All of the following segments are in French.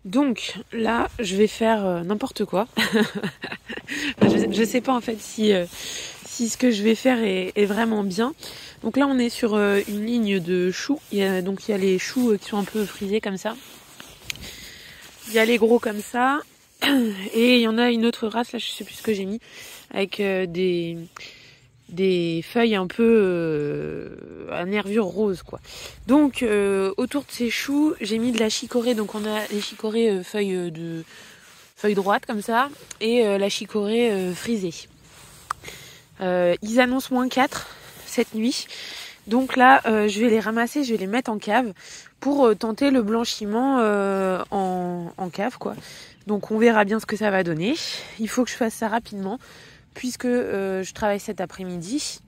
Donc là, je vais faire n'importe quoi. Je sais pas en fait si ce que je vais faire est vraiment bien. Donc là, on est sur une ligne de choux. Il y a les choux qui sont un peu frisés comme ça. Il y a les gros comme ça. Et il y en a une autre race, là je sais plus ce que j'ai mis, avec des feuilles un peu à nervures roses quoi. Donc autour de ces choux, j'ai mis de la chicorée. Donc on a les chicorées feuilles droites comme ça et la chicorée frisée. Ils annoncent -4 cette nuit. Donc là, je vais les ramasser, je vais les mettre en cave pour tenter le blanchiment en cave quoi. Donc on verra bien ce que ça va donner. Il faut que je fasse ça rapidement puisque je travaille cet après-midi.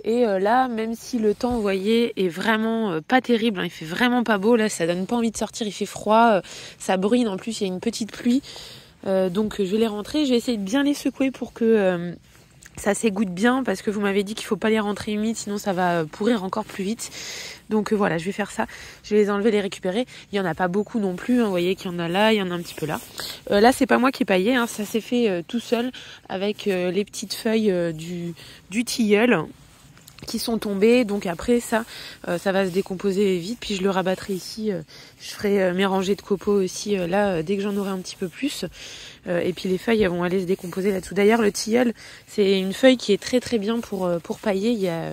Et là, même si le temps, vous voyez, est vraiment pas terrible, hein, il fait vraiment pas beau, là ça donne pas envie de sortir, il fait froid, ça bruine, en plus il y a une petite pluie. Donc je vais les rentrer, je vais essayer de bien les secouer pour que ça s'égoutte bien, parce que vous m'avez dit qu'il faut pas les rentrer humides, sinon ça va pourrir encore plus vite. Donc voilà, je vais faire ça, je vais les enlever, les récupérer. Il y en a pas beaucoup non plus, hein, vous voyez qu'il y en a là, il y en a un petit peu là. Là c'est pas moi qui ai paillé, hein, ça s'est fait tout seul avec les petites feuilles du tilleul qui sont tombées. Donc après ça va se décomposer vite, puis je le rabattrai ici, je ferai mes rangées de copeaux aussi là dès que j'en aurai un petit peu plus. Et puis les feuilles elles vont aller se décomposer là-dessous. D'ailleurs le tilleul c'est une feuille qui est très très bien pour pailler, il y a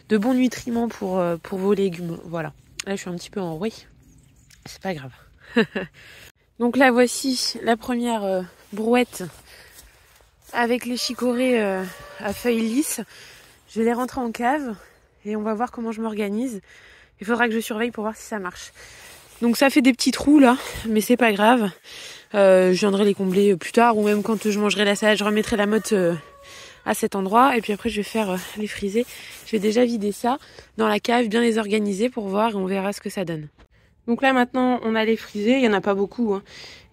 de bons nutriments pour vos légumes. Voilà, là je suis un petit peu en bruit, c'est pas grave. Donc là voici la première brouette avec les chicorées à feuilles lisses. Je vais les rentrer en cave et on va voir comment je m'organise. Il faudra que je surveille pour voir si ça marche. Donc ça fait des petits trous là, mais c'est pas grave. Je viendrai les combler plus tard, ou même quand je mangerai la salade, je remettrai la motte à cet endroit. Et puis après je vais faire les friser. Je vais déjà vider ça dans la cave, bien les organiser pour voir et on verra ce que ça donne. Donc là maintenant on a les frisés, il n'y en a pas beaucoup. 1,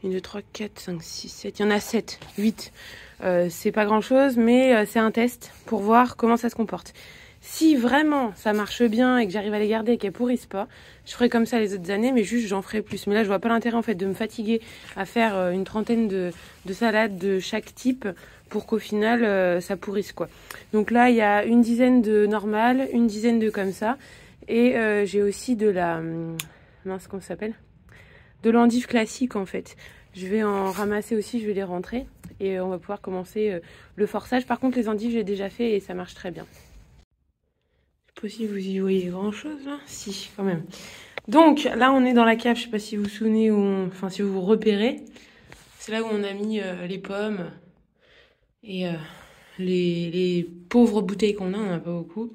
2, 3, 4, 5, 6, 7, il y en a 7, 8. C'est pas grand chose, mais c'est un test pour voir comment ça se comporte. Si vraiment ça marche bien et que j'arrive à les garder et qu'elles pourrissent pas, je ferai comme ça les autres années, mais juste j'en ferai plus. Mais là je vois pas l'intérêt en fait de me fatiguer à faire une trentaine de salades de chaque type pour qu'au final ça pourrisse quoi. Donc là il y a une dizaine de normales, une dizaine de comme ça, et j'ai aussi de la mince comment ça s'appelle, de l'endive classique en fait. Je vais en ramasser aussi, je vais les rentrer et on va pouvoir commencer le forçage. Par contre les endives j'ai déjà fait et ça marche très bien. Je sais pas si vous y voyez grand chose là. Si, quand même. Donc là on est dans la cave, je sais pas si vous vous souvenez ou enfin si vous vous repérez. C'est là où on a mis les pommes et les pauvres bouteilles qu'on a, on en a pas beaucoup.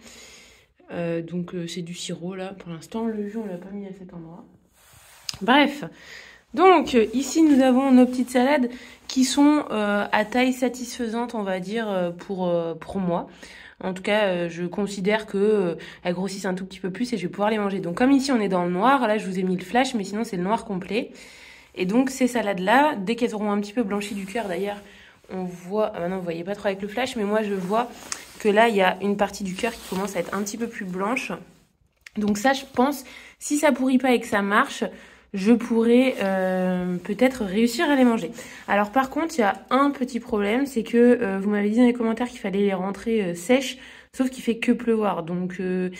Donc c'est du sirop là pour l'instant. Le jus on l'a pas mis à cet endroit. Bref. Donc ici nous avons nos petites salades qui sont à taille satisfaisante on va dire pour moi. En tout cas je considère que elles grossissent un tout petit peu plus et je vais pouvoir les manger. Donc comme ici on est dans le noir, là je vous ai mis le flash mais sinon c'est le noir complet. Et donc ces salades là, dès qu'elles auront un petit peu blanchi du cœur d'ailleurs, on voit, maintenant vous voyez pas trop avec le flash mais moi je vois que là il y a une partie du cœur qui commence à être un petit peu plus blanche. Donc ça je pense, si ça pourrit pas et que ça marche, je pourrais peut-être réussir à les manger. Alors par contre, il y a un petit problème, c'est que vous m'avez dit dans les commentaires qu'il fallait les rentrer sèches, sauf qu'il fait que pleuvoir. Donc je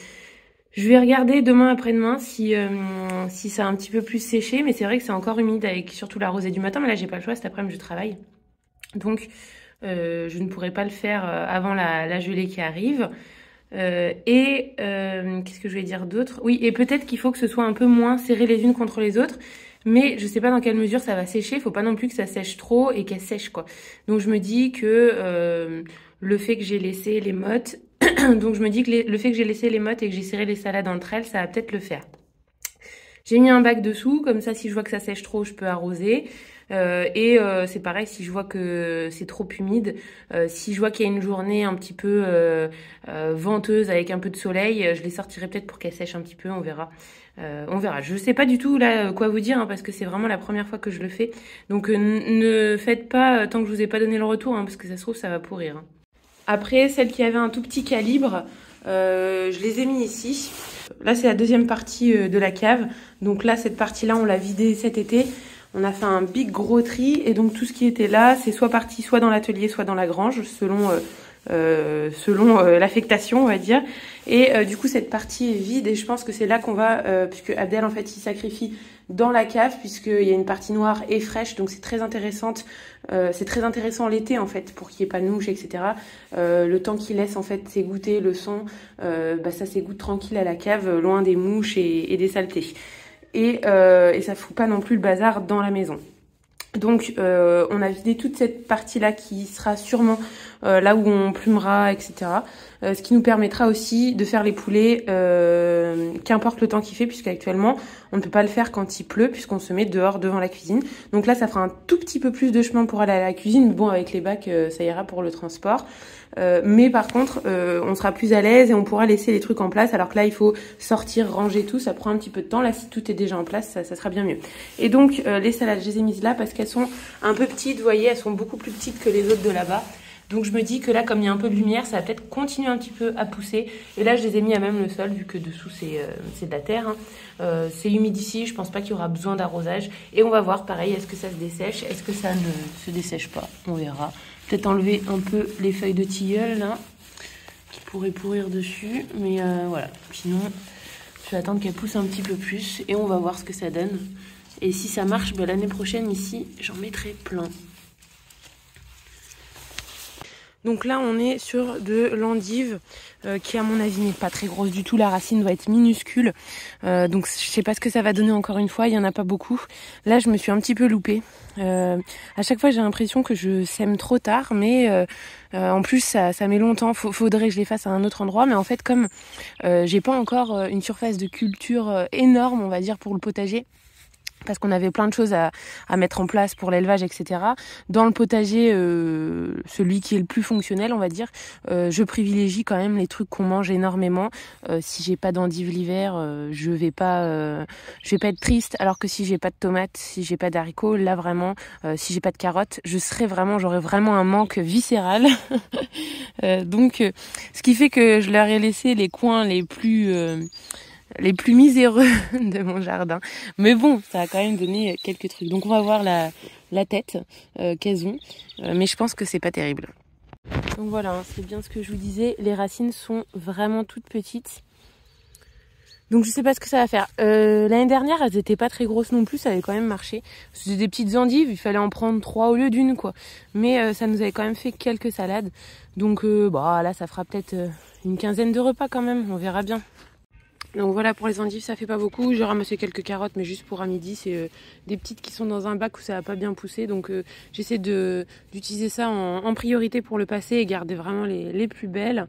vais regarder demain après-demain si ça a un petit peu plus séché, mais c'est vrai que c'est encore humide avec surtout la rosée du matin, mais là j'ai pas le choix, cet après-midi je travaille. Donc je ne pourrai pas le faire avant la gelée qui arrive. Qu'est-ce que je vais dire d'autre? Oui, et peut-être qu'il faut que ce soit un peu moins serré les unes contre les autres, mais je sais pas dans quelle mesure ça va sécher. Il faut pas non plus que ça sèche trop et qu'elle sèche quoi. Donc je me dis que le fait que j'ai laissé les mottes, donc je me dis que le fait que j'ai laissé les mottes et que j'ai serré les salades entre elles, ça va peut-être le faire. J'ai mis un bac dessous, comme ça si je vois que ça sèche trop, je peux arroser. C'est pareil si je vois que c'est trop humide, si je vois qu'il y a une journée un petit peu venteuse avec un peu de soleil, je les sortirai peut-être pour qu'elles sèchent un petit peu, on verra. Je sais pas du tout là quoi vous dire parce que c'est vraiment la première fois que je le fais. Donc ne faites pas tant que je vous ai pas donné le retour parce que ça se trouve ça va pourrir. Après celles qui avaient un tout petit calibre, je les ai mis ici. Là c'est la deuxième partie de la cave. Donc là cette partie là on l'a vidée cet été. On a fait un big gros tri et donc tout ce qui était là, c'est soit parti soit dans l'atelier, soit dans la grange, selon l'affectation, on va dire. Et du coup, cette partie est vide et je pense que c'est là qu'on va, puisque Abdel, en fait, il sacrifie dans la cave, puisqu'il y a une partie noire et fraîche, donc c'est très intéressante. C'est très intéressant l'été, en fait, pour qu'il n'y ait pas de mouches, etc. Le temps qu'il laisse, en fait, s'égoutter le son, ça s'égoutte tranquille à la cave, loin des mouches et des saletés. Et ça fout pas non plus le bazar dans la maison. Donc on a vidé toute cette partie-là qui sera sûrement là où on plumera, etc. Ce qui nous permettra aussi de faire les poulets, qu'importe le temps qu'il fait, puisqu'actuellement on ne peut pas le faire quand il pleut, puisqu'on se met dehors devant la cuisine. Donc là, ça fera un tout petit peu plus de chemin pour aller à la cuisine. Bon, avec les bacs, ça ira pour le transport. Mais par contre, on sera plus à l'aise et on pourra laisser les trucs en place. Alors que là, il faut sortir, ranger tout. Ça prend un petit peu de temps. Là, si tout est déjà en place, ça sera bien mieux. Et donc, les salades, je les ai mises là parce qu'elles sont un peu petites. Vous voyez, elles sont beaucoup plus petites que les autres de là-bas. Donc je me dis que là, comme il y a un peu de lumière, ça va peut-être continuer un petit peu à pousser. Et là, je les ai mis à même le sol, vu que dessous, c'est de la terre. C'est humide ici, je pense pas qu'il y aura besoin d'arrosage. Et on va voir, pareil, est-ce que ça se dessèche? Est-ce que ça ne se dessèche pas? On verra. Peut-être enlever un peu les feuilles de tilleul, là, qui pourraient pourrir dessus. Mais voilà, sinon, je vais attendre qu'elles poussent un petit peu plus. Et on va voir ce que ça donne. Et si ça marche, l'année prochaine, ici, j'en mettrai plein. Donc là, on est sur de l'endive qui, à mon avis, n'est pas très grosse du tout. La racine doit être minuscule. Donc, je sais pas ce que ça va donner encore une fois. Il y en a pas beaucoup. Là, je me suis un petit peu loupée. À chaque fois, j'ai l'impression que je sème trop tard. Mais en plus, ça met longtemps. Faudrait que je les fasse à un autre endroit. Mais en fait, comme j'ai pas encore une surface de culture énorme, on va dire, pour le potager, parce qu'on avait plein de choses à mettre en place pour l'élevage, etc. Dans le potager, celui qui est le plus fonctionnel, on va dire, je privilégie quand même les trucs qu'on mange énormément. Si j'ai pas d'endives l'hiver, je vais pas être triste. Alors que si j'ai pas de tomates, si j'ai pas d'haricots, là vraiment, si j'ai pas de carottes, j'aurais vraiment un manque viscéral. Donc, ce qui fait que je leur ai laissé les coins les plus miséreux de mon jardin. Mais bon, ça a quand même donné quelques trucs. Donc on va voir la tête qu'elles ont. Mais je pense que c'est pas terrible. Donc voilà, hein, c'est bien ce que je vous disais. Les racines sont vraiment toutes petites. Donc je sais pas ce que ça va faire. L'année dernière, elles étaient pas très grosses non plus, ça avait quand même marché. C'était des petites endives, il fallait en prendre 3 au lieu d'une, quoi. Mais ça nous avait quand même fait quelques salades. Donc là, ça fera peut-être une quinzaine de repas quand même, on verra bien. Donc voilà, pour les endives, ça fait pas beaucoup. J'ai ramassé quelques carottes, mais juste pour à midi. C'est des petites qui sont dans un bac où ça va pas bien pousser. Donc j'essaie d'utiliser ça en priorité pour le passer et garder vraiment les plus belles.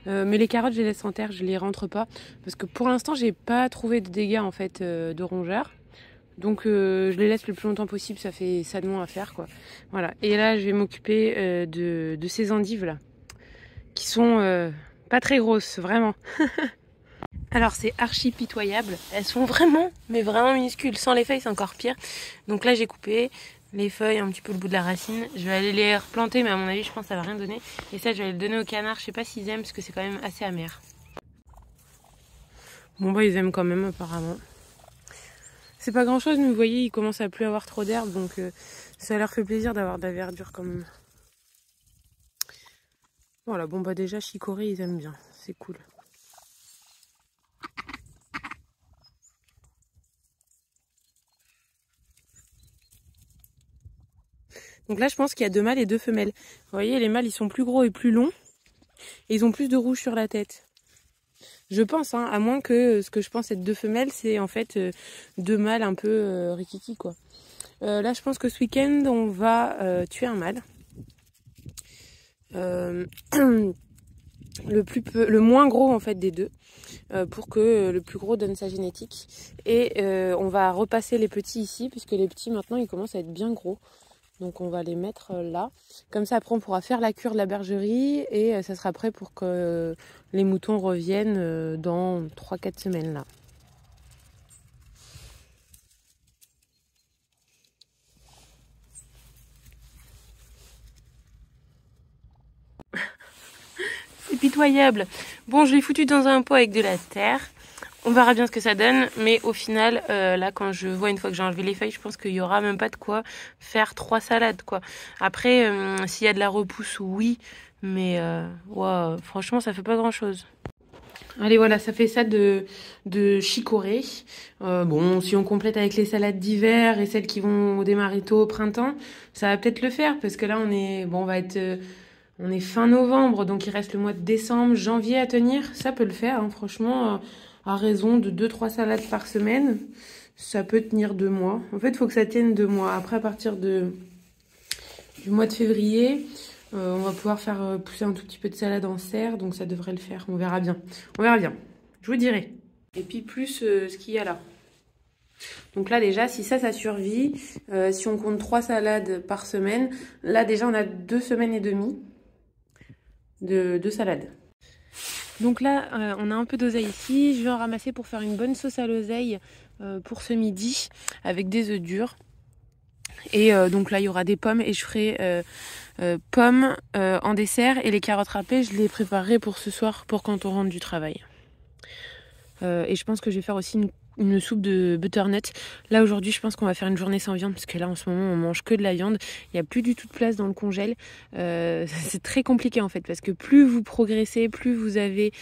Mais les carottes, je les laisse en terre, je les rentre pas. Parce que pour l'instant, j'ai pas trouvé de dégâts en fait de rongeurs. Donc je les laisse le plus longtemps possible, ça fait ça de moins à faire, quoi. Voilà. Et là, je vais m'occuper de ces endives là. Qui sont pas très grosses, vraiment. Alors c'est archi pitoyable, elles sont vraiment, mais vraiment minuscules. Sans les feuilles c'est encore pire. Donc là j'ai coupé les feuilles, un petit peu le bout de la racine. Je vais aller les replanter, mais à mon avis je pense que ça va rien donner. Et ça je vais aller le donner aux canards, je sais pas s'ils aiment parce que c'est quand même assez amer. Bon ils aiment quand même apparemment. C'est pas grand chose mais vous voyez il commence à plus avoir trop d'herbe, donc ça leur fait plaisir d'avoir de la verdure quand même. Voilà, déjà chicorée ils aiment bien, c'est cool. Donc là, je pense qu'il y a 2 mâles et 2 femelles. Vous voyez, les mâles, ils sont plus gros et plus longs. Et ils ont plus de rouge sur la tête. Je pense, hein, à moins que ce que je pense être 2 femelles, c'est en fait 2 mâles un peu rikiki, quoi. Là, je pense que ce week-end, on va tuer un mâle. Le moins gros, en fait, des deux. Pour que le plus gros donne sa génétique. Et on va repasser les petits ici, puisque les petits, maintenant, ils commencent à être bien gros. Donc on va les mettre là. Comme ça après on pourra faire la cure de la bergerie et ça sera prêt pour que les moutons reviennent dans 3-4 semaines là. C'est pitoyable. Bon, je l'ai foutu dans un pot avec de la terre. On verra bien ce que ça donne, mais au final, là, quand je vois une fois que j'ai enlevé les feuilles, je pense qu'il y aura même pas de quoi faire 3 salades, quoi. Après, s'il y a de la repousse, oui, mais wow, franchement, ça fait pas grand-chose. Allez, voilà, ça fait ça de chicorée. Bon, si on complète avec les salades d'hiver et celles qui vont démarrer tôt au printemps, ça va peut-être le faire, parce que là, on est fin novembre, donc il reste le mois de décembre, janvier à tenir. Ça peut le faire, hein, franchement, à raison de 2-3 salades par semaine, ça peut tenir 2 mois. En fait, il faut que ça tienne 2 mois. Après, à partir du mois de février, on va pouvoir faire pousser un tout petit peu de salade en serre, donc ça devrait le faire. On verra bien. On verra bien. Je vous dirai. Et puis plus ce qu'il y a là. Donc là déjà, si ça survit, si on compte 3 salades par semaine, là déjà on a 2 semaines et demie de salade. Donc là, on a un peu d'oseille ici. Je vais en ramasser pour faire une bonne sauce à l'oseille pour ce midi avec des œufs durs. Et donc là, il y aura des pommes et je ferai pommes en dessert. Et les carottes râpées, je les préparerai pour ce soir pour quand on rentre du travail. Et je pense que je vais faire aussi une soupe de butternut. Là aujourd'hui je pense qu'on va faire une journée sans viande parce que là en ce moment on mange que de la viande. Il n'y a plus du tout de place dans le congèle. C'est très compliqué en fait parce que plus vous progressez, plus vous avez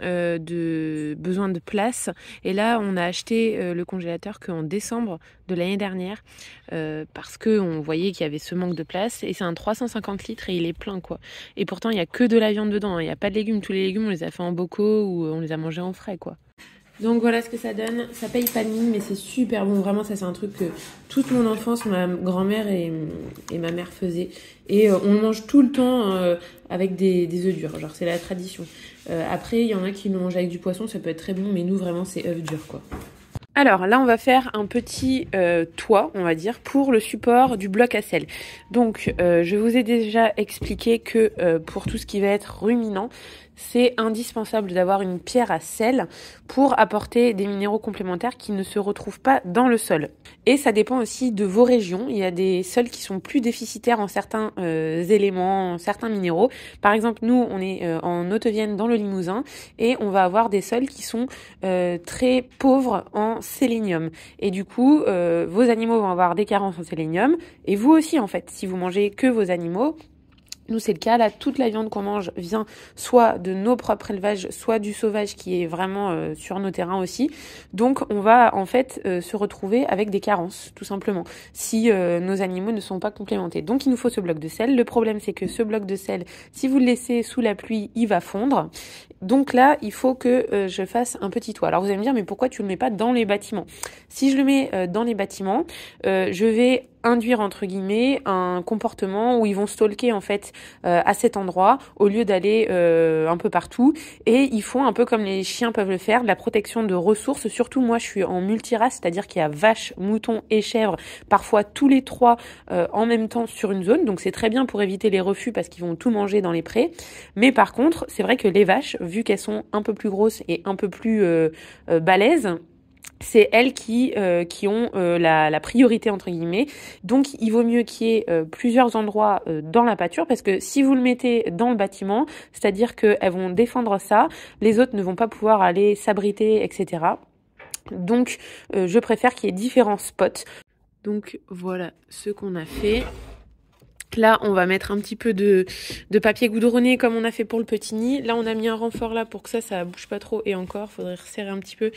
besoin de place. Et là on a acheté le congélateur qu'en décembre de l'année dernière parce qu'on voyait qu'il y avait ce manque de place. Et c'est un 350 litres et il est plein quoi. Et pourtant il n'y a que de la viande dedans. Il n'y a pas de légumes. Tous les légumes on les a fait en bocaux ou on les a mangés en frais quoi. Donc voilà ce que ça donne. Ça paye pas de mine, mais c'est super bon. Vraiment, ça c'est un truc que toute mon enfance, ma grand-mère et ma mère faisaient. Et on le mange tout le temps avec des œufs durs. Genre c'est la tradition. Après, il y en a qui le mangent avec du poisson, ça peut être très bon, mais nous vraiment c'est œufs durs quoi. Alors là, on va faire un petit toit, on va dire, pour le support du bloc à sel. Donc, je vous ai déjà expliqué que pour tout ce qui va être ruminant, c'est indispensable d'avoir une pierre à sel pour apporter des minéraux complémentaires qui ne se retrouvent pas dans le sol. Et ça dépend aussi de vos régions. Il y a des sols qui sont plus déficitaires en certains éléments, en certains minéraux. Par exemple, nous, on est en Haute-Vienne dans le Limousin et on va avoir des sols qui sont très pauvres en sélénium. Et du coup, vos animaux vont avoir des carences en sélénium et vous aussi en fait. Si vous mangez que vos animaux, nous, c'est le cas. Là, toute la viande qu'on mange vient soit de nos propres élevages, soit du sauvage qui est vraiment sur nos terrains aussi. Donc, on va en fait se retrouver avec des carences, tout simplement, si nos animaux ne sont pas complémentés. Donc, il nous faut ce bloc de sel. Le problème, c'est que ce bloc de sel, si vous le laissez sous la pluie, il va fondre. Donc là, il faut que je fasse un petit toit. Alors, vous allez me dire, mais pourquoi tu le mets pas dans les bâtiments ? Si je le mets dans les bâtiments, je vais induire entre guillemets un comportement où ils vont stalker en fait à cet endroit au lieu d'aller un peu partout, et ils font un peu comme les chiens peuvent le faire, de la protection de ressources. Surtout moi je suis en multirace, c'est-à-dire qu'il y a vaches, moutons et chèvres, parfois tous les trois en même temps sur une zone, donc c'est très bien pour éviter les refus parce qu'ils vont tout manger dans les prés. Mais par contre c'est vrai que les vaches, vu qu'elles sont un peu plus grosses et un peu plus balèzes, c'est elles qui ont la priorité entre guillemets. Donc il vaut mieux qu'il y ait plusieurs endroits dans la pâture, parce que si vous le mettez dans le bâtiment, c'est-à-dire qu'elles vont défendre ça, les autres ne vont pas pouvoir aller s'abriter, etc. Donc je préfère qu'il y ait différents spots. Donc voilà ce qu'on a fait. Là, on va mettre un petit peu de papier goudronné comme on a fait pour le petit nid. Là, on a mis un renfort là pour que ça bouge pas trop. Et encore, faudrait resserrer un petit peu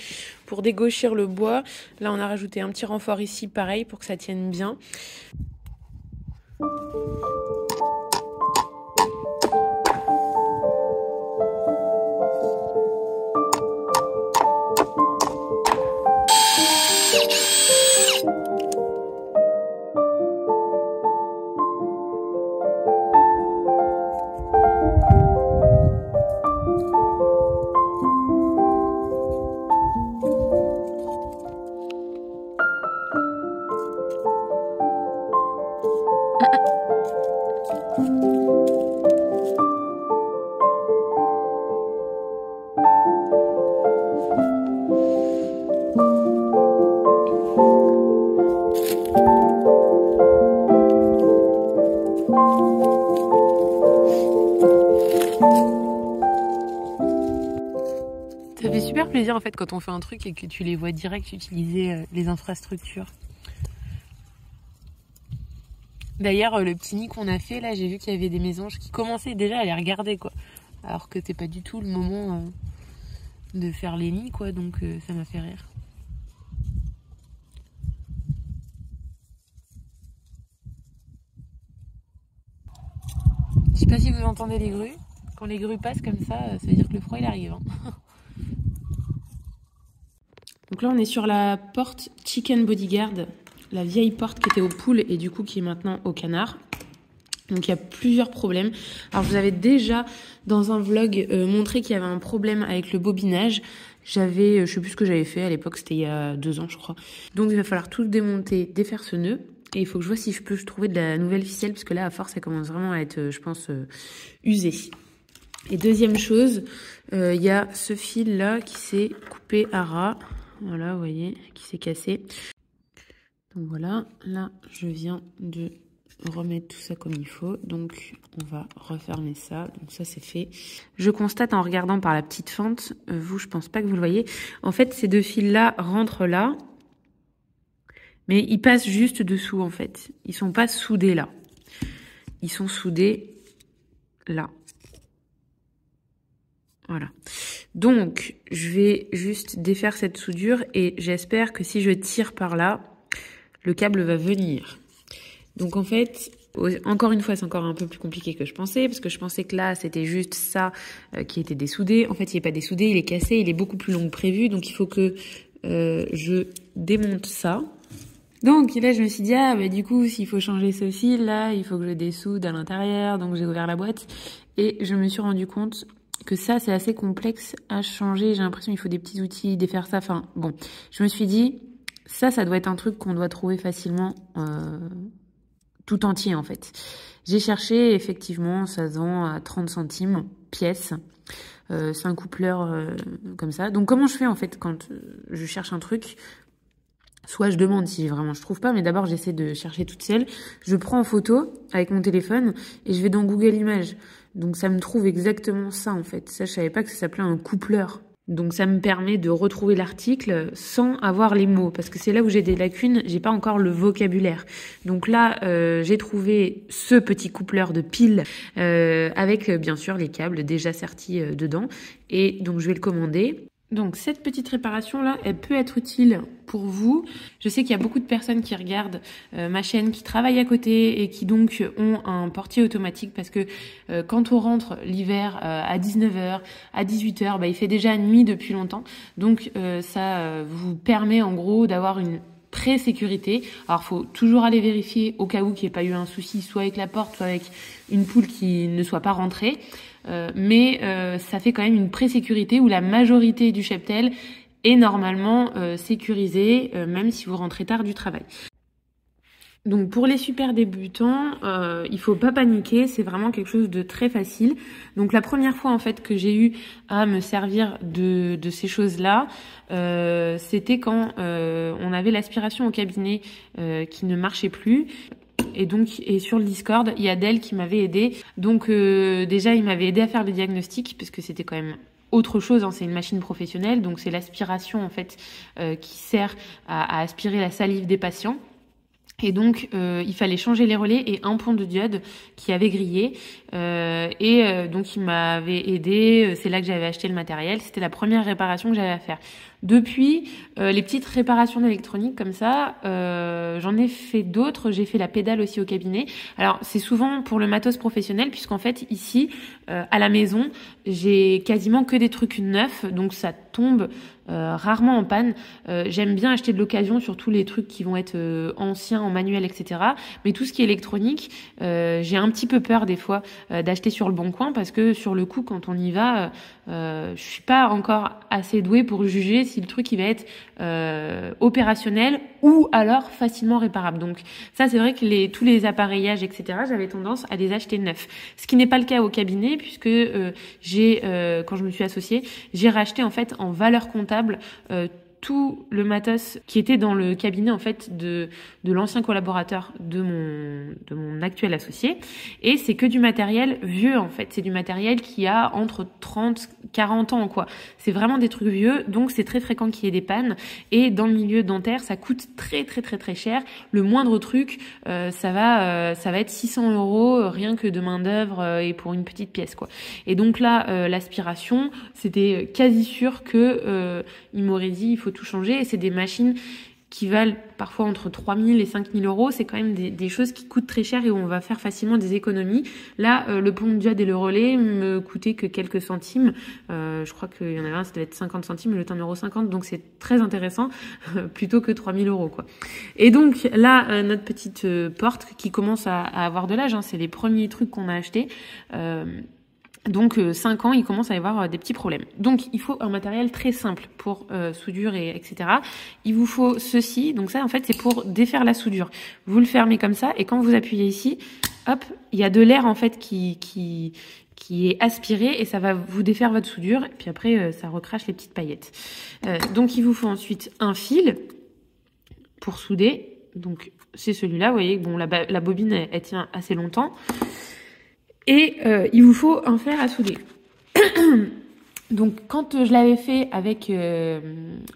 pour dégauchir le bois. Là, on a rajouté un petit renfort ici, pareil, pour que ça tienne bien. super plaisir en fait quand on fait un truc et que tu les vois direct utiliser les infrastructures. D'ailleurs, le petit nid qu'on a fait là, j'ai vu qu'il y avait des mésanges qui commençaient déjà à les regarder quoi. Alors que c'est pas du tout le moment de faire les nids quoi, donc ça m'a fait rire. Je sais pas si vous entendez les grues. Quand les grues passent comme ça veut dire que le froid il arrive. Hein. Donc là on est sur la porte Chicken Bodyguard, la vieille porte qui était aux poules et du coup qui est maintenant au canard. Donc il y a plusieurs problèmes. Alors je vous avais déjà dans un vlog montré qu'il y avait un problème avec le bobinage. Je sais plus ce que j'avais fait à l'époque, c'était il y a 2 ans je crois. Donc il va falloir tout démonter, défaire ce nœud. Et il faut que je vois si je peux trouver de la nouvelle ficelle parce que là à force ça commence vraiment à être je pense usé. Et deuxième chose, il y a ce fil là qui s'est coupé à ras. Voilà, vous voyez, qui s'est cassé. Donc voilà, là je viens de remettre tout ça comme il faut, donc on va refermer ça, donc ça c'est fait. Je constate en regardant par la petite fente, vous je pense pas que vous le voyez, en fait ces 2 fils là rentrent là, mais ils passent juste dessous en fait, ils sont pas soudés là, ils sont soudés là. Voilà. Donc, je vais juste défaire cette soudure et j'espère que si je tire par là, le câble va venir. Donc en fait, encore une fois, c'est encore un peu plus compliqué que je pensais parce que je pensais que là, c'était juste ça qui était dessoudé. En fait, il n'est pas dessoudé, il est cassé, il est beaucoup plus long que prévu. Donc il faut que je démonte ça. Donc là, je me suis dit, ah bah du coup, s'il faut changer ce fil, là, il faut que je dessoude à l'intérieur. Donc j'ai ouvert la boîte et je me suis rendu compte que ça, c'est assez complexe à changer. J'ai l'impression qu'il faut des petits outils, défaire ça. Enfin, bon, je me suis dit, ça doit être un truc qu'on doit trouver facilement tout entier, en fait. J'ai cherché, effectivement, ça se vend à 30 centimes pièce. C'est un coupleur comme ça. Donc, comment je fais, en fait, quand je cherche un truc ? Soit je demande si vraiment je trouve pas, mais d'abord, j'essaie de chercher toute seule. Je prends en photo avec mon téléphone et je vais dans Google Images. Donc ça me trouve exactement ça en fait. Ça, je savais pas que ça s'appelait un coupleur. Donc ça me permet de retrouver l'article sans avoir les mots. Parce que c'est là où j'ai des lacunes, j'ai pas encore le vocabulaire. Donc là, j'ai trouvé ce petit coupleur de pile avec bien sûr les câbles déjà sertis dedans. Et donc je vais le commander. Donc cette petite réparation là, elle peut être utile pour vous. Je sais qu'il y a beaucoup de personnes qui regardent ma chaîne, qui travaillent à côté et qui donc ont un portier automatique parce que quand on rentre l'hiver à 19h, à 18h, bah, il fait déjà nuit depuis longtemps. Donc ça vous permet en gros d'avoir une pré-sécurité. Alors faut toujours aller vérifier au cas où qu'il n'y ait pas eu un souci soit avec la porte, soit avec une poule qui ne soit pas rentrée. Mais ça fait quand même une pré-sécurité où la majorité du cheptel est normalement sécurisée, même si vous rentrez tard du travail. Donc pour les super débutants, il faut pas paniquer, c'est vraiment quelque chose de très facile. Donc la première fois en fait que j'ai eu à me servir de ces choses-là, c'était quand on avait l'aspiration au cabinet qui ne marchait plus. Et sur le Discord, il y a Del qui m'avait aidé. Donc déjà, il m'avait aidé à faire le diagnostic parce que c'était quand même autre chose. Hein, c'est une machine professionnelle, donc c'est l'aspiration en fait qui sert à aspirer la salive des patients. Et donc, il fallait changer les relais et un pont de diode qui avait grillé. Donc, il m'avait aidé. C'est là que j'avais acheté le matériel. C'était la première réparation que j'avais à faire. Depuis, les petites réparations d'électronique comme ça, j'en ai fait d'autres. J'ai fait la pédale aussi au cabinet. Alors, c'est souvent pour le matos professionnel puisqu'en fait, ici, à la maison, j'ai quasiment que des trucs neufs. Donc, ça tombe rarement en panne. J'aime bien acheter de l'occasion sur tous les trucs qui vont être anciens, en manuel, etc. Mais tout ce qui est électronique, j'ai un petit peu peur des fois d'acheter sur le bon coin parce que sur le coup, quand on y va, je suis pas encore assez douée pour juger si le truc il va être opérationnel ou alors facilement réparable. Donc ça, c'est vrai que tous les appareillages, etc., j'avais tendance à les acheter neufs. Ce qui n'est pas le cas au cabinet puisque quand je me suis associée, j'ai racheté en fait en valeur comptable tout le matos qui était dans le cabinet en fait de l'ancien collaborateur de mon actuel associé, et c'est que du matériel vieux en fait, c'est du matériel qui a entre 30 40 ans quoi. C'est vraiment des trucs vieux, donc c'est très fréquent qu'il y ait des pannes, et dans le milieu dentaire ça coûte très très très très cher. Le moindre truc ça va être 600 € rien que de main d'œuvre et pour une petite pièce quoi. Et donc là l'aspiration, c'était quasi sûr que il m'aurait dit il faut tout changer, et c'est des machines qui valent parfois entre 3 000 et 5 000 €. C'est quand même des choses qui coûtent très cher et où on va faire facilement des économies. Là, le pont de diode et le relais me coûtaient que quelques centimes. Je crois qu'il y en avait un, ça devait être 50 centimes, et l'autre 1,50 €. Donc c'est très intéressant, plutôt que 3 000 € quoi. Et donc là, notre petite porte qui commence à avoir de l'âge, hein, c'est les premiers trucs qu'on a achetés. Donc 5 ans, il commence à y avoir des petits problèmes. Donc il faut un matériel très simple pour soudure et etc. Il vous faut ceci. Donc ça en fait c'est pour défaire la soudure. Vous le fermez comme ça, et quand vous appuyez ici, hop, il y a de l'air en fait qui est aspiré, et ça va vous défaire votre soudure. Et puis après ça recrache les petites paillettes. Donc il vous faut ensuite un fil pour souder. Donc c'est celui-là. Vous voyez, bon la bobine elle tient assez longtemps. Et il vous faut un fer à souder. Donc quand je l'avais fait avec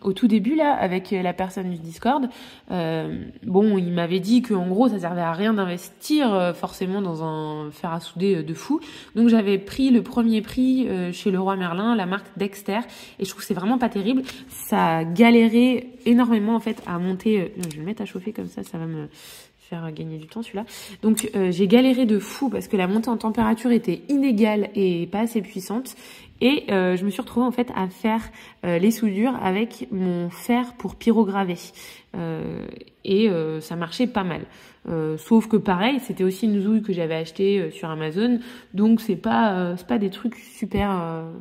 au tout début là avec la personne du Discord, bon il m'avait dit que en gros ça servait à rien d'investir forcément dans un fer à souder de fou. Donc j'avais pris le premier prix chez Leroy Merlin, la marque Dexter, et je trouve que c'est vraiment pas terrible. Ça galérait énormément en fait à monter. Je vais le mettre à chauffer comme ça va me faire gagner du temps celui-là. Donc j'ai galéré de fou parce que la montée en température était inégale et pas assez puissante, et je me suis retrouvée en fait à faire les soudures avec mon fer pour pyrograver, et ça marchait pas mal. Sauf que pareil, c'était aussi une zouille que j'avais achetée sur Amazon, donc c'est pas des trucs super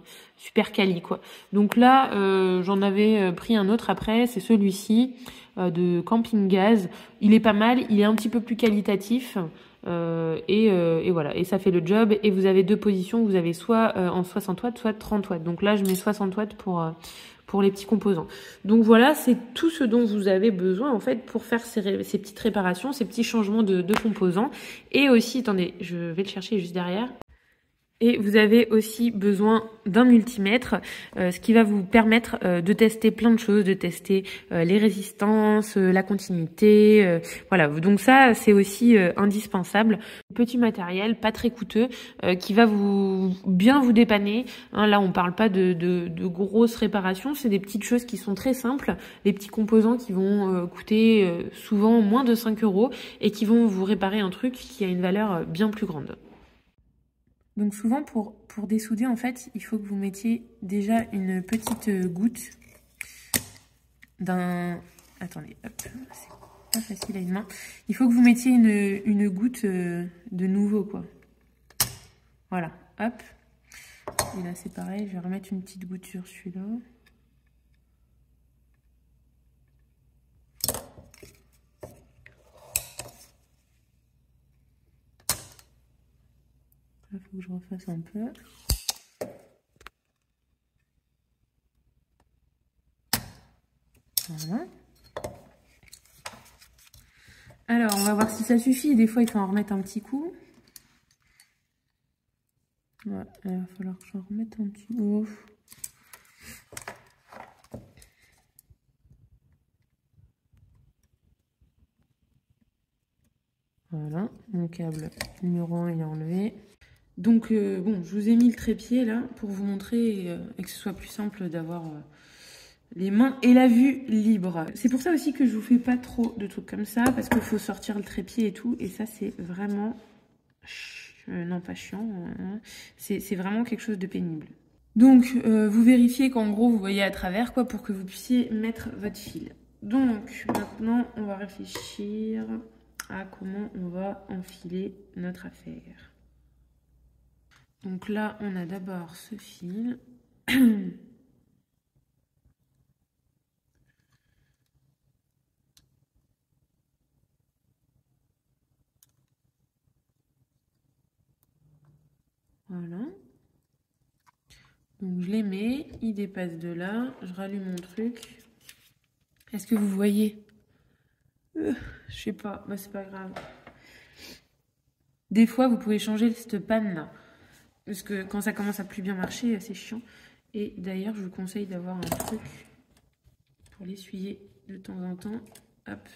quali quoi. Donc là j'en avais pris un autre après, c'est celui-ci de Camping Gaz. Il est pas mal, il est un petit peu plus qualitatif, et voilà, et ça fait le job. Et vous avez deux positions, vous avez soit en 60 watts soit 30 watts. Donc là je mets 60 watts pour les petits composants. Donc voilà, c'est tout ce dont vous avez besoin en fait pour faire ces petites réparations, ces petits changements de composants. Et aussi, attendez, je vais le chercher juste derrière. Et vous avez aussi besoin d'un multimètre, ce qui va vous permettre de tester plein de choses, de tester les résistances, la continuité, voilà. Donc ça, c'est aussi indispensable. Petit matériel, pas très coûteux, qui va bien vous dépanner. Hein, là, on parle pas de grosses réparations, c'est des petites choses qui sont très simples, des petits composants qui vont coûter souvent moins de 5 € et qui vont vous réparer un truc qui a une valeur bien plus grande. Donc souvent pour dessouder en fait, il faut que vous mettiez déjà une petite goutte d'un... Attendez, hop, c'est pas facile à une main. Il faut que vous mettiez une goutte de nouveau quoi. Voilà, hop. Et là c'est pareil, je vais remettre une petite goutte sur celui-là. Il faut que je refasse un peu. Voilà. Alors, on va voir si ça suffit. Des fois, il faut en remettre un petit coup. Ouais, il va falloir que j'en remette un petit coup. Voilà, mon câble numéro 1 il est enlevé. Donc bon, je vous ai mis le trépied là pour vous montrer et que ce soit plus simple d'avoir les mains et la vue libre. C'est pour ça aussi que je vous fais pas trop de trucs comme ça, parce qu'il faut sortir le trépied et tout, et ça c'est vraiment... non pas chiant, c'est vraiment quelque chose de pénible. Donc vous vérifiez qu'en gros vous voyez à travers quoi pour que vous puissiez mettre votre fil. Donc maintenant on va réfléchir à comment on va enfiler notre affaire. Donc là, on a d'abord ce fil. Voilà. Donc je les mets, ils dépassent de là. Je rallume mon truc. Est-ce que vous voyez? Je sais pas, bah c'est pas grave. Des fois, vous pouvez changer cette panne là. Parce que quand ça commence à plus bien marcher, c'est chiant. Et d'ailleurs, je vous conseille d'avoir un truc pour l'essuyer de temps en temps. Hop.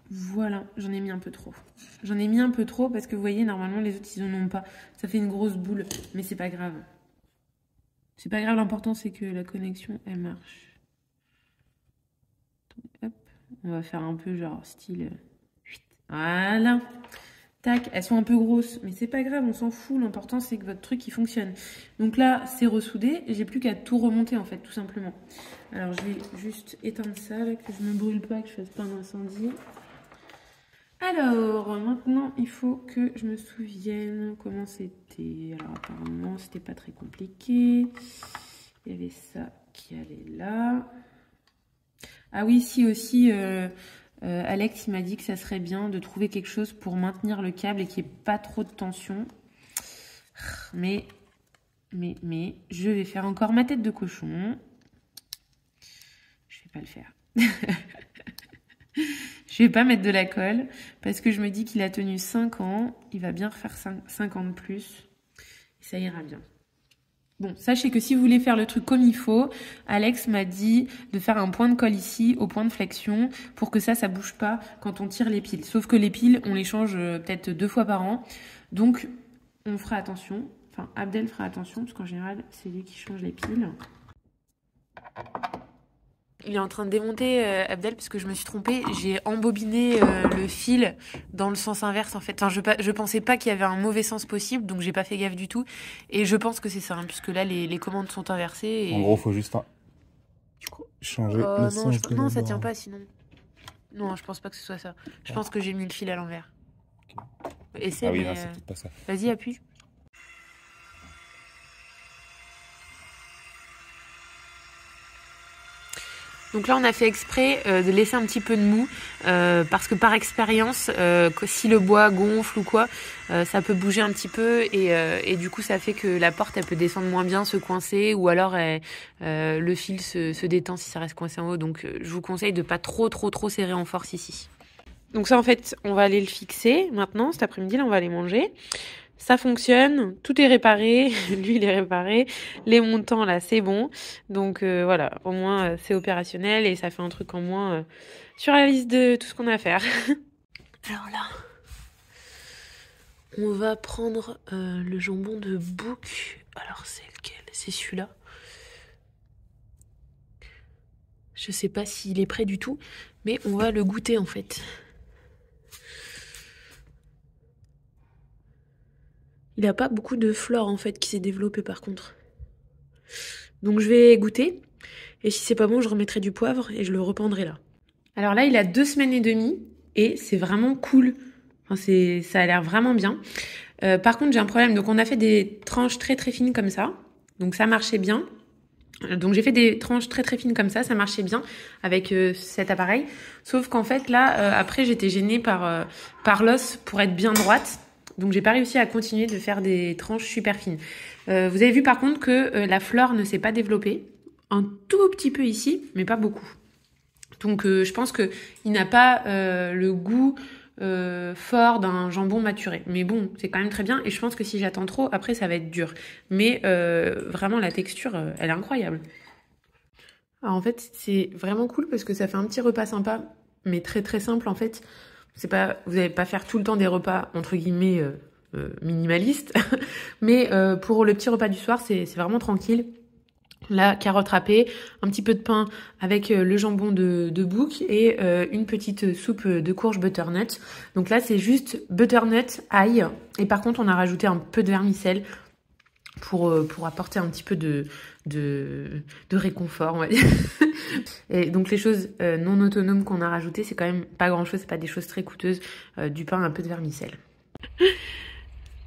Voilà, j'en ai mis un peu trop. J'en ai mis un peu trop parce que vous voyez, normalement, les autres, ils en ont pas. Ça fait une grosse boule, mais c'est pas grave. C'est pas grave, l'important, c'est que la connexion, elle marche. Hop, on va faire un peu genre style... Voilà. Tac, elles sont un peu grosses, mais c'est pas grave, on s'en fout. L'important, c'est que votre truc, il fonctionne. Donc là, c'est ressoudé. J'ai plus qu'à tout remonter, en fait, tout simplement. Alors, je vais juste éteindre ça, là, que je me brûle pas, que je fasse pas un incendie. Alors, maintenant, il faut que je me souvienne comment c'était. Alors, apparemment, c'était pas très compliqué. Il y avait ça qui allait là. Ah oui, si aussi, Alex, il m'a dit que ça serait bien de trouver quelque chose pour maintenir le câble et qu'il n'y ait pas trop de tension. Mais, je vais faire encore ma tête de cochon. Je vais pas le faire. Je vais pas mettre de la colle parce que je me dis qu'il a tenu 5 ans. Il va bien refaire 5 ans de plus. Et ça ira bien. Bon, sachez que si vous voulez faire le truc comme il faut, Alex m'a dit de faire un point de colle ici, au point de flexion, pour que ça bouge pas quand on tire les piles. Sauf que les piles, on les change peut-être 2 fois par an. Donc, on fera attention. Enfin, Abdel fera attention, parce qu'en général, c'est lui qui change les piles. Il est en train de démonter Abdel parce que je me suis trompée. J'ai embobiné le fil dans le sens inverse en fait. Enfin, je pensais pas qu'il y avait un mauvais sens possible, donc j'ai pas fait gaffe du tout. Et je pense que c'est ça, hein, puisque là les commandes sont inversées. Et... En gros, faut juste changer le sens de non, ça tient pas sinon. Non, je pense pas que ce soit ça. Je pense que j'ai mis le fil à l'envers. Okay. Ah oui, non, c'est peut-être pas ça. Vas-y, appuie. Donc là, on a fait exprès de laisser un petit peu de mou parce que par expérience, si le bois gonfle ou quoi, ça peut bouger un petit peu et du coup, ça fait que la porte, elle peut descendre moins bien, se coincer ou alors le fil se détend si ça reste coincé en haut. Donc, je vous conseille de pas trop serrer en force ici. Donc ça, en fait, on va aller le fixer maintenant. Cet après-midi, là, on va aller manger. Ça fonctionne, tout est réparé, lui il est réparé, les montants là c'est bon, donc voilà, au moins c'est opérationnel et ça fait un truc en moins sur la liste de tout ce qu'on a à faire. Alors là, on va prendre le jambon de bouc, alors c'est lequel? C'est celui-là. Je sais pas s'il est prêt du tout, mais on va le goûter en fait. Il n'a pas beaucoup de flore en fait qui s'est développé par contre. Donc je vais goûter. Et si c'est pas bon, je remettrai du poivre et je le rependrai là. Alors là, il a 2 semaines et demie et c'est vraiment cool. Enfin, ça a l'air vraiment bien. Par contre, j'ai un problème. Donc on a fait des tranches très fines comme ça. Donc ça marchait bien. Donc j'ai fait des tranches très fines comme ça marchait bien avec cet appareil. Sauf qu'en fait là, après j'étais gênée par l'os pour être bien droite. Donc j'ai pas réussi à continuer de faire des tranches super fines. Vous avez vu par contre que la fleur ne s'est pas développée. Un tout petit peu ici, mais pas beaucoup. Donc je pense qu'il n'a pas le goût fort d'un jambon maturé. Mais bon, c'est quand même très bien. Et je pense que si j'attends trop, après ça va être dur. Mais vraiment la texture, elle est incroyable. Alors en fait, c'est vraiment cool parce que ça fait un petit repas sympa, mais très simple en fait. C'est pas, vous n'allez pas faire tout le temps des repas entre guillemets minimalistes, mais pour le petit repas du soir, c'est vraiment tranquille. La carotte râpée, un petit peu de pain avec le jambon de bouc et une petite soupe de courge butternut. Donc là, c'est juste butternut, ail. Et par contre, on a rajouté un peu de vermicelle pour apporter un petit peu de réconfort, on va dire. Et donc les choses non autonomes qu'on a rajoutées, c'est quand même pas grand chose, c'est pas des choses très coûteuses, du pain, un peu de vermicelle.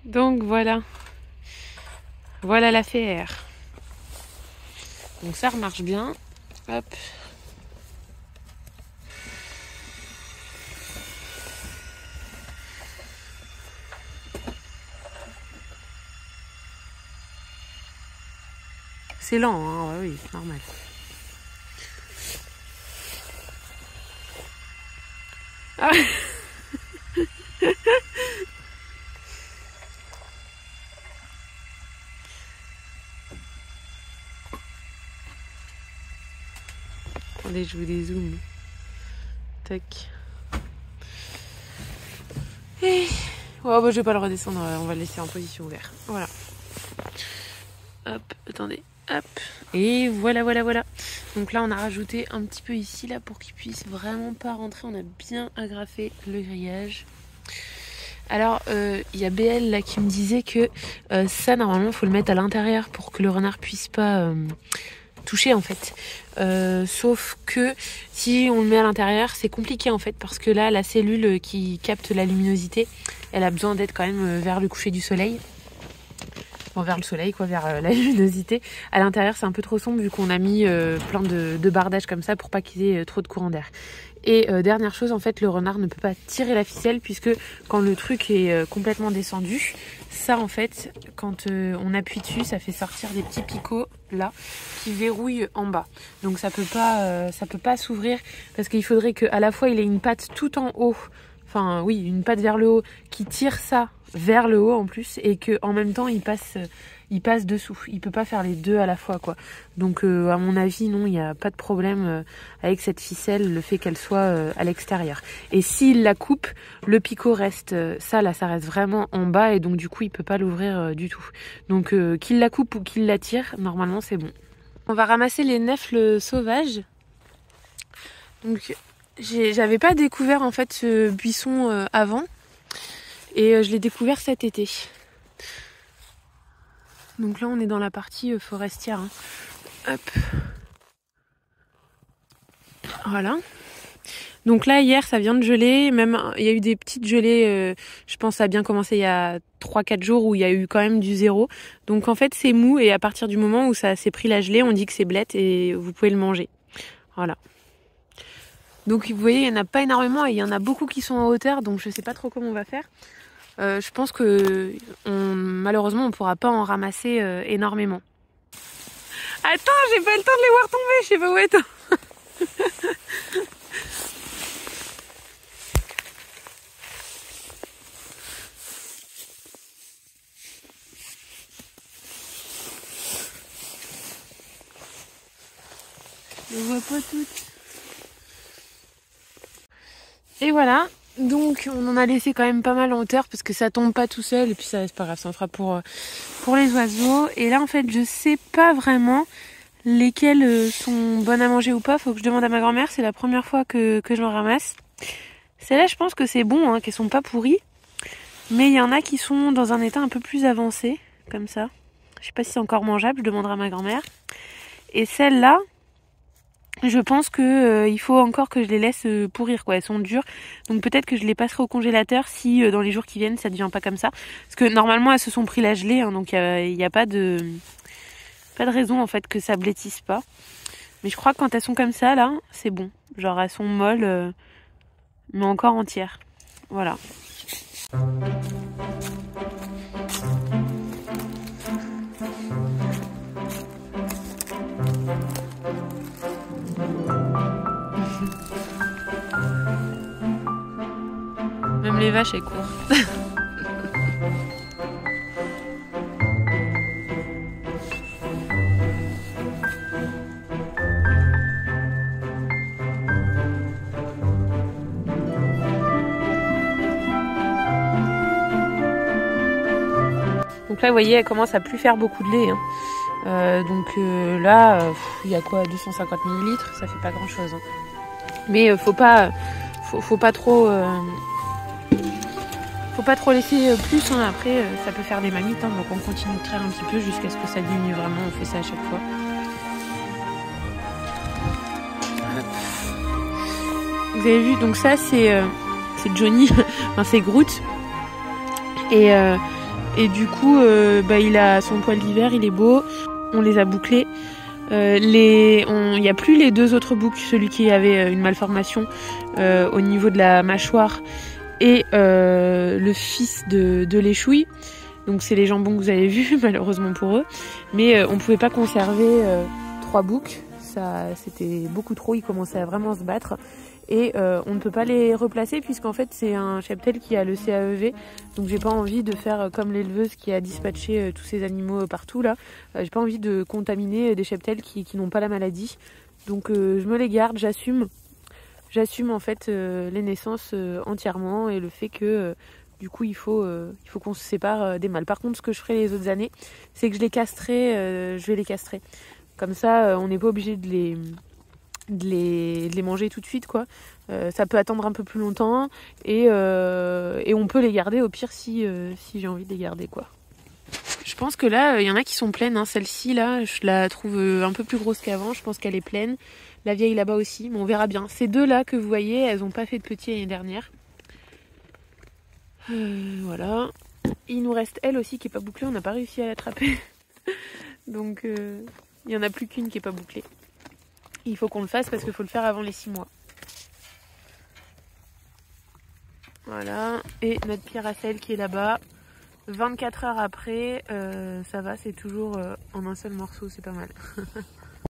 Donc voilà l'affaire. Donc ça remarche bien, hop. C'est lent, hein, oui, c'est normal. Ah. Attendez, je vous dézoome. Tac. Et... oh, bah, je vais pas le redescendre, on va le laisser en position ouverte. Voilà. Hop, attendez. Hop. Et voilà. Donc là, on a rajouté un petit peu ici, là, pour qu'il puisse vraiment pas rentrer. On a bien agrafé le grillage. Alors, y a BL là qui me disait que ça, normalement, il faut le mettre à l'intérieur pour que le renard puisse pas toucher, en fait. Sauf que si on le met à l'intérieur, c'est compliqué, en fait, parce que là, la cellule qui capte la luminosité, elle a besoin d'être quand même vers le coucher du soleil. Enfin, vers le soleil, quoi, vers la luminosité. À l'intérieur, c'est un peu trop sombre vu qu'on a mis plein de bardages comme ça pour pas qu'il y ait trop de courant d'air. Et dernière chose, en fait, le renard ne peut pas tirer la ficelle puisque quand le truc est complètement descendu, ça, en fait, quand on appuie dessus, ça fait sortir des petits picots là qui verrouillent en bas. Donc ça peut pas s'ouvrir parce qu'il faudrait qu'à la fois il ait une patte tout en haut. Enfin oui, une patte vers le haut qui tire ça vers le haut en plus et que en même temps il passe dessous. Il peut pas faire les deux à la fois quoi. Donc à mon avis non, il n'y a pas de problème avec cette ficelle, le fait qu'elle soit à l'extérieur. Et s'il la coupe, le picot reste ça reste vraiment en bas et donc du coup il peut pas l'ouvrir du tout. Donc qu'il la coupe ou qu'il la tire, normalement c'est bon. On va ramasser les nèfles sauvages. Donc j'avais pas découvert en fait ce buisson avant et je l'ai découvert cet été. Donc là on est dans la partie forestière. Hein. Hop. Voilà. Donc là hier ça vient de geler, même il y a eu des petites gelées, je pense que ça a bien commencé il y a 3-4 jours où il y a eu quand même du zéro. Donc en fait c'est mou et à partir du moment où ça s'est pris la gelée, on dit que c'est blette et vous pouvez le manger. Voilà. Donc vous voyez, il n'y en a pas énormément et il y en a beaucoup qui sont en hauteur, donc je sais pas trop comment on va faire. Je pense que malheureusement on ne pourra pas en ramasser énormément. Attends, j'ai pas le temps de les voir tomber, je sais pas où être. Je ne vois pas toutes. Et voilà, donc on en a laissé quand même pas mal en hauteur parce que ça tombe pas tout seul et puis ça c'est pas grave, ça en fera pour les oiseaux. Et là en fait je sais pas vraiment lesquelles sont bonnes à manger ou pas, faut que je demande à ma grand-mère, c'est la première fois que j'en ramasse. Celles-là je pense que c'est bon, hein, qu'elles sont pas pourries, mais il y en a qui sont dans un état un peu plus avancé, comme ça. Je sais pas si c'est encore mangeable, je demanderai à ma grand-mère. Et celles-là, je pense que il faut encore que je les laisse pourrir quoi. Elles sont dures, donc peut-être que je les passerai au congélateur si dans les jours qui viennent ça devient pas comme ça. Parce que normalement elles se sont pris la gelée, hein, donc il y a pas de raison en fait que ça blétisse pas. Mais je crois que quand elles sont comme ça là, c'est bon. Genre elles sont molles, mais encore entières. Voilà. Même les vaches elles courent. Donc là vous voyez elle commence à plus faire beaucoup de lait. Hein. Là il y a quoi, 250 ml, ça fait pas grand chose. Hein. Mais faut pas trop laisser plus, hein. Après ça peut faire des mamites, hein. Donc on continue de traire un petit peu jusqu'à ce que ça diminue vraiment, on fait ça à chaque fois. Vous avez vu, donc ça c'est Johnny, enfin c'est Groot et du coup il a son poil d'hiver, il est beau, on les a bouclés. Il n'y a plus les deux autres boucs, celui qui avait une malformation au niveau de la mâchoire et le fils de l'échouille. Donc c'est les jambons que vous avez vus, malheureusement pour eux. Mais on pouvait pas conserver 3 boucs. Ça, c'était beaucoup trop, ils commençaient à vraiment se battre. Et on ne peut pas les replacer puisqu'en fait c'est un cheptel qui a le CAEV. Donc j'ai pas envie de faire comme l'éleveuse qui a dispatché tous ces animaux partout là. J'ai pas envie de contaminer des cheptels qui n'ont pas la maladie. Donc je me les garde, j'assume en fait les naissances entièrement et le fait que du coup il faut qu'on se sépare des mâles. Par contre ce que je ferai les autres années c'est que je les castrerai, je vais les castrer. Comme ça on n'est pas obligé de les manger tout de suite quoi. Ça peut attendre un peu plus longtemps et on peut les garder au pire si j'ai envie de les garder quoi. Je pense que là il y en a qui sont pleines, hein. Celle-ci là je la trouve un peu plus grosse qu'avant, je pense qu'elle est pleine. La vieille là-bas aussi, mais on verra bien. Ces deux là que vous voyez, elles n'ont pas fait de petits l'année dernière. Voilà. Il nous reste elle aussi qui est pas bouclée, on n'a pas réussi à l'attraper. Donc il y en a plus qu'une qui est pas bouclée. Il faut qu'on le fasse parce qu'il faut le faire avant les 6 mois. Voilà. Et notre Piracelle qui est là-bas. 24 heures après, ça va, c'est toujours en un seul morceau, c'est pas mal.